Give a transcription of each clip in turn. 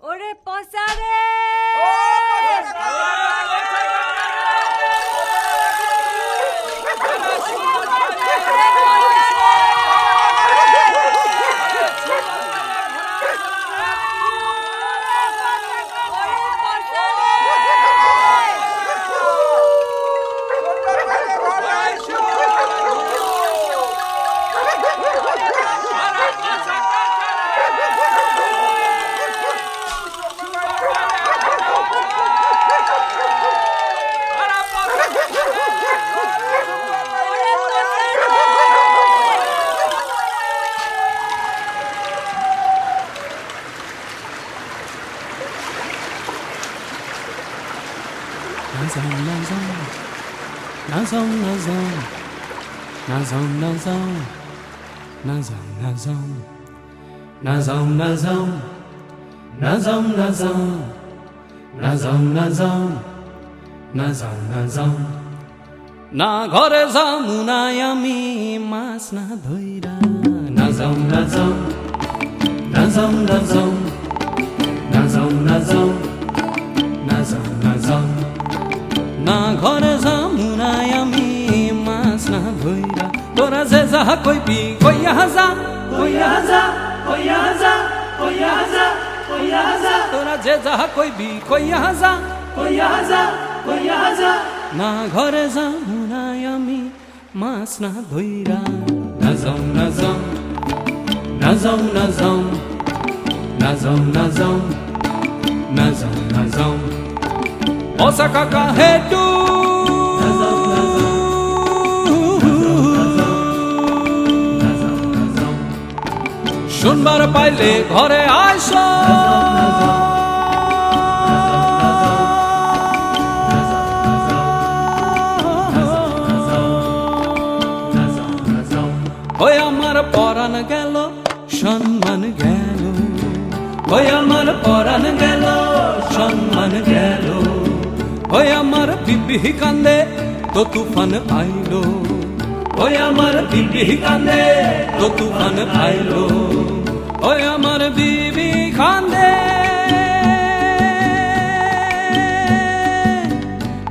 ওরে পসারে না ঘরে যামুনাই আমি মাছ না ধইরা নাজাও নাজাও নাজাও নাজাও নাজাও নাজাও নাজাও নাজাও না ঘরে যামুনাই আমি মাছ না ধইরা তোরা যে যাহা কইবি কইয়া যা কইয়া যা কইয়া যা কইয়া যা কইয়া যা তোরা যে যাহা কইবি কইয়া যা কইয়া যা কইয়া যা না ঘরে যামুনাই আমি মাছ না ধইরা নাজাও নাজাও নাজাও নাজাও নাজাও নাজাও নাজাও নাজাও ওসা কাকা হেটু শুনবার পাইলে ঘরে আইস ওই আমার পরাণ গেল সম্মান গেল ওই আমার পরাণ গেল সম্মান গেল ওই আমার বিবি কান্দে তো তুফান আইলো ওই আমার বিবি কান্দে তো তুফান আইলো ওই আমার বিবি কান্দে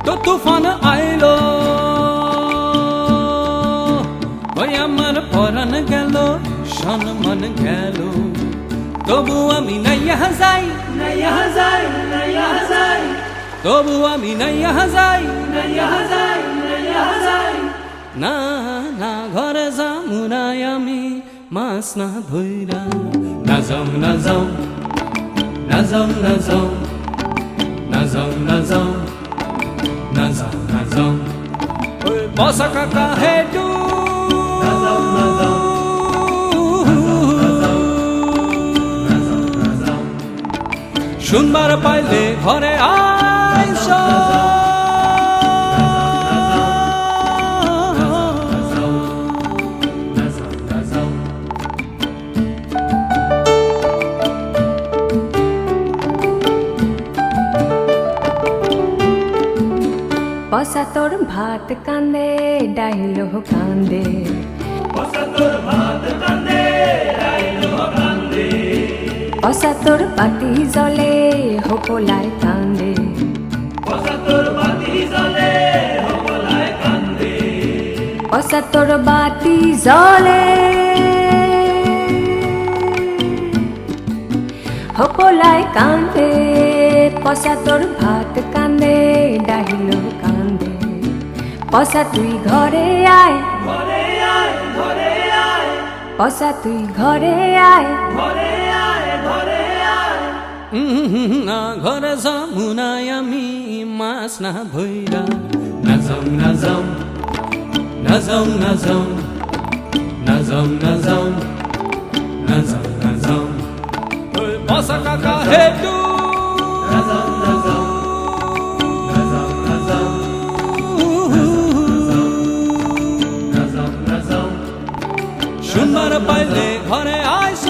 তো তুফান আইলো ওই আমার পরাণ গেল সম্মান গেল তবু আমি নাইয়া যাই নাইয়া যাই নাইয়া যাই তবু আমি নাইয়া যাই নাইয়া যাই নাইয়া যাই না না ঘরে যামুনাই আমি মাছ না ধইরা নাজাও নাজাও নাজাও নাজাও নাজাও নাজাও নাজাও নাজাও ওই বসা কাকা হেটু নাজাও নাজাও শুনবার পাইলে ঘরে আইস পসা তোর ভাত কান্দে ডাইল কান্দে পসা তোর ভাত কান্দে ডাইল কান্দে পসা তোর বাতি জ্বলে হোপলায় কান্দে পসা তোর বাতি জ্বলে হোপলায় কান্দে পসা তোর বাতি জ্বলে হোপলায় কান্দে পসা তোর ভাত কান্দে ডাইল কান্দে পসা তুই ঘরে আয় ঘরে আয় ঘরে আয় পসা তুই ঘরে আয় ঘরে আয় ঘরে আয় না ঘরে যামুনাই আমি মাছ না ধইরা নাজাও নাজাও নাজাও নাজাও নাজাও নাজাও নাজাও নাজাও ওই বসা কাকা হেটু নাজাও নাজাও নাজাও নাজাও নাজাও নাজাও শুনবার পাইলে ঘরে আইস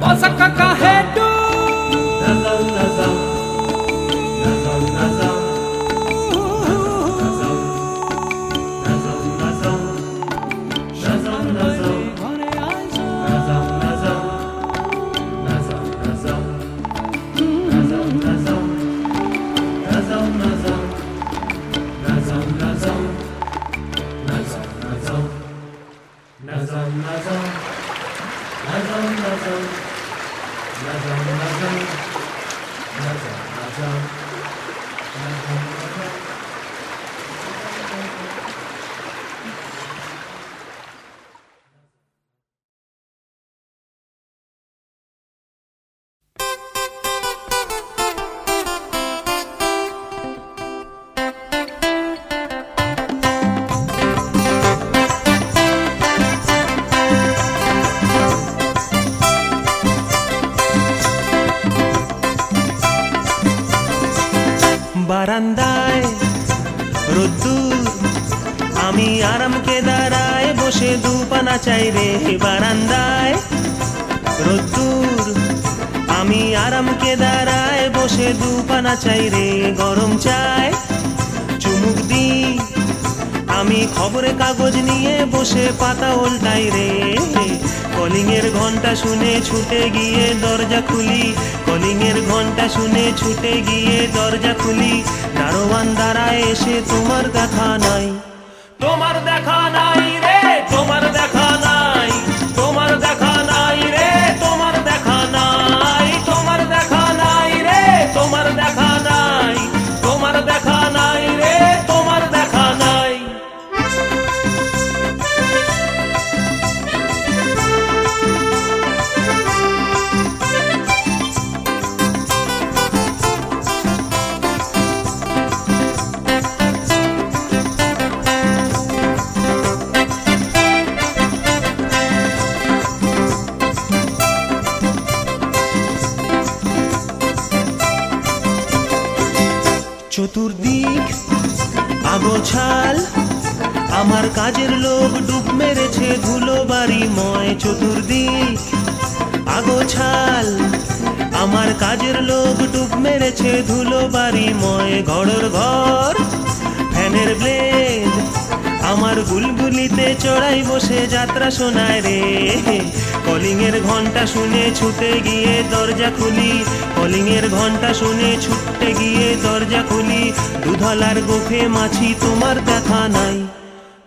Pasa caca hetu, nazau nazau, nazau বারান্দায় রোদ্দুর আমি আরামকে দাঁড়ায় বসে দুপানা চাই রে বারান্দায় রোদ্দুর আমি আরামকে দাঁড়ায় বসে দুপানা চাই রে গরম চাই চুমুক দি আমি খবরের কাগজ নিয়ে বসে পাতা উল্টাই রে কলিং এর ঘন্টা শুনে ছুটে গিয়ে দরজা খুলি কলিং এর ঘন্টা শুনে ছুটে গিয়ে দরজা খুলি দারোয়ান দাঁড়ায় এসে তোমার দেখা নাই তোমার দেখা নাই রে তোমার দেখা নাই তোমার দেখা নাই রে তোমার দেখা নাই তোমার দেখা নাই রে তোমার দেখা নাই তোমার দেখা নাই রে তোমার দেখা নাই চতুর্দিক আগোছাল আমার কাজের লোক ডুব মেরেছে ধুলো বাড়িময় চতুর্দিক আগোছাল আমার কাজের লোক ডুব মেরেছে ধুলো বাড়িময় ঘরের ঘর ফ্যানের ব্লেড আমার গুলগুলিতে চড়াই বসে যাত্রা শোনায় রে কলিং এর ঘন্টা শুনে ছুটে গিয়ে দরজা খুলি কলিং এর ঘন্টা শুনে ছুটে গিয়ে দরজা খুলি দুধলার গোফে মাছি তোমার দেখা নাই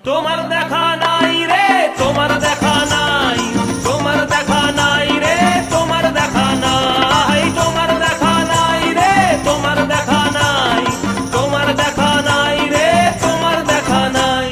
তোমার দেখা নাই রে তোমার দেখা নাই তোমার দেখা নাই রে তোমার দেখা নাই তোমার দেখা নাই রে তোমার দেখা নাই তোমার দেখা নাই রে তোমার দেখা নাই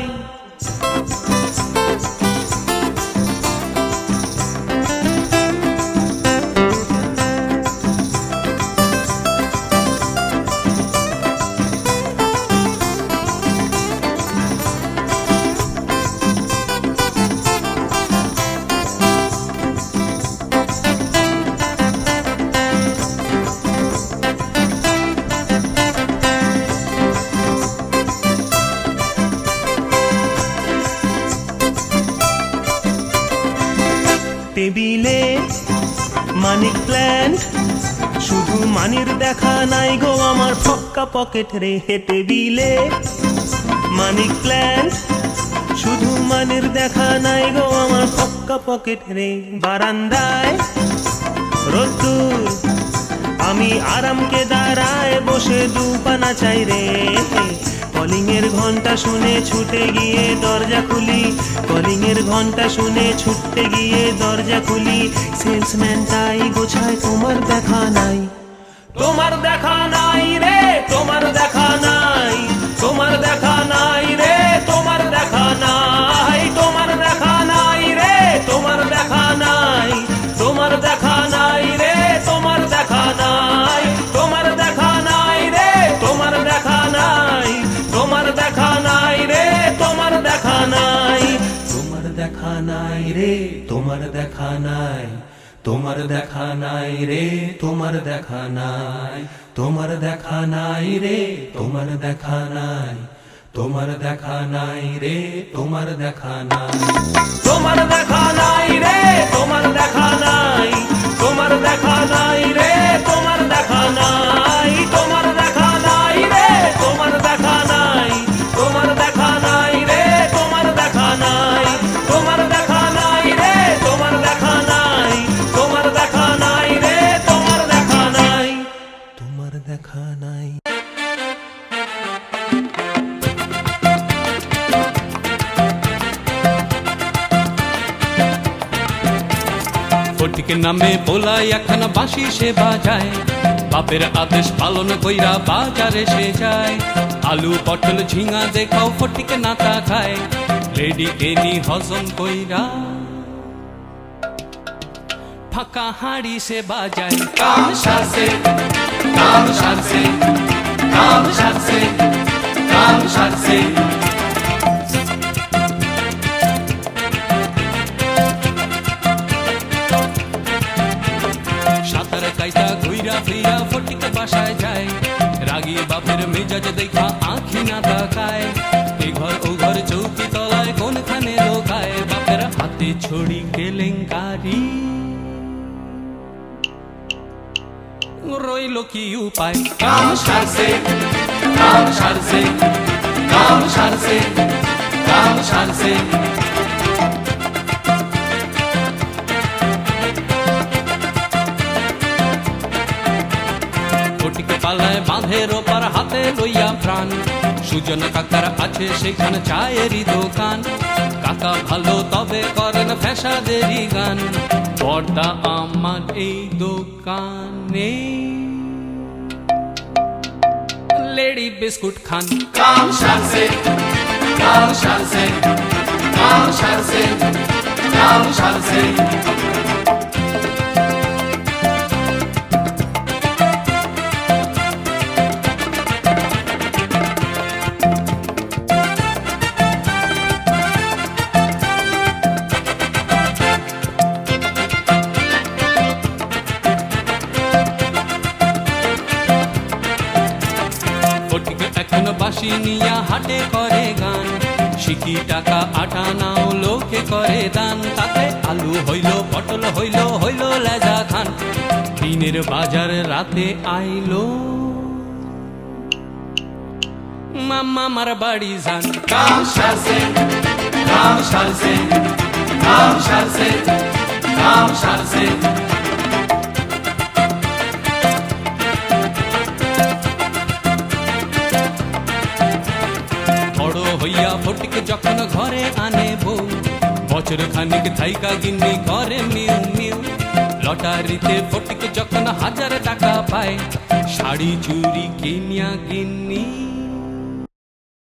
টেবিলে মানিক প্ল্যান্ট শুধু মানির দেখা নাই গো আমার ফক্কা পকেট রে টেবিলে মানিক প্ল্যান্ট শুধু মানির দেখা নাই গো আমার ফক্কা পকেট রে বারান্দায় রোদ্দুর আমি আরামকে দাঁড়ায় বসে দুপানা চাই রে কলিং এর ঘন্টা শুনে ছুটে গিয়ে দরজা খুলি কলিং এর ঘন্টা শুনে ছুটে গিয়ে দরজা খুলি সেলসম্যান তাই গোছায় তোমার দেখা নাই তোমার দেখা নাই রে তোমার দেখা নাই তোমার দেখা নাই রে তোমার দেখা নাই তোমার দেখা নাই রে তোমার দেখা নাই তোমার দেখা নাই রে তোমার দেখা নাই তোমার দেখা নাই রে তোমার দেখা নাই তোমার দেখা নাই রে তোমার দেখা নাই তোমার দেখা নাই রে তোমার দেখা নাই তোমার দেখা নাই রে তোমার দেখা নাই তোমার দেখা নাই রে তোমার দেখা নাই তোমার দেখা নাই রে তোমার দেখা নাই তোমার দেখা নাই রে তোমার দেখা নাই তোমার দেখা নাই রে তোমার দেখা নাই তোমার দেখা নাই রে তোমার দেখা নাই তোমার দেখা নাই রে তোমার দেখা নাই তোমার দেখা নাই রে তোমার দেখা নাই তোমার দেখা নাই রে তোমার দেখা নাই তোমার দেখা নাই ফটিকের নামে পোলাই একখানা বাঁশি সে বাজায় বাপের আদেশ পালন কইরা বাজারে সে যায় আলু পটল ঝিঙা দেখাও ফটিকে নাতা খায় লেডি কেনি হজম কইরা ফাঁকা হাড়ি সে বাজায় কাম সারছে কাম সারছে কাম সারছে কাম সারছে সাঁতার কাইটা ঘুইরা ফিরা ফটিকে বাসায় যায় রাগী বাপের মেজাজ দেখা আঁখি না তাকায় এ ঘর ও ঘর চৌকি তলায় কোনখানে লোকায় বাপের হাতে ছড়ি কেলেঙ্কারি রইল কি উপায় কাম সারছে কাম সারছে কাম সারছে কাম সারছে ফটিকে পালায় বাঁধের ওপার হাতে লইয়া প্রাণ সুজন কাকার আছে সেখানে চায়েরই দোকান কাকা ভালো তবে করেন ফ্যাসাদেরই গান পর্দা আমার এই দোকানে লেডি বিস্কুট খান কাম সারছে কাম সারছে কাম সারছে কাম সারছে এখন বাসি নিয়া হাটে করে গান শিখি টাকা আটা নাও লোকে করে দান তাতে আলু হইল পটল হইল হইল লেজা খান দিনের বাজার রাতে আইলো মাম্মা মার বাড়ি যান কাম সারছে কাম সারছে কাম সারছে কাম সারছে হইয়া ফটিকে যখন ঘরে আনে বউ বছর খানিক থাইকা গিন্নি করে মিউ মিউ লটারিতে ফটিকে যখন 1000 টাকা পায় শাড়ি চুরি কিনিয়া গিন্নি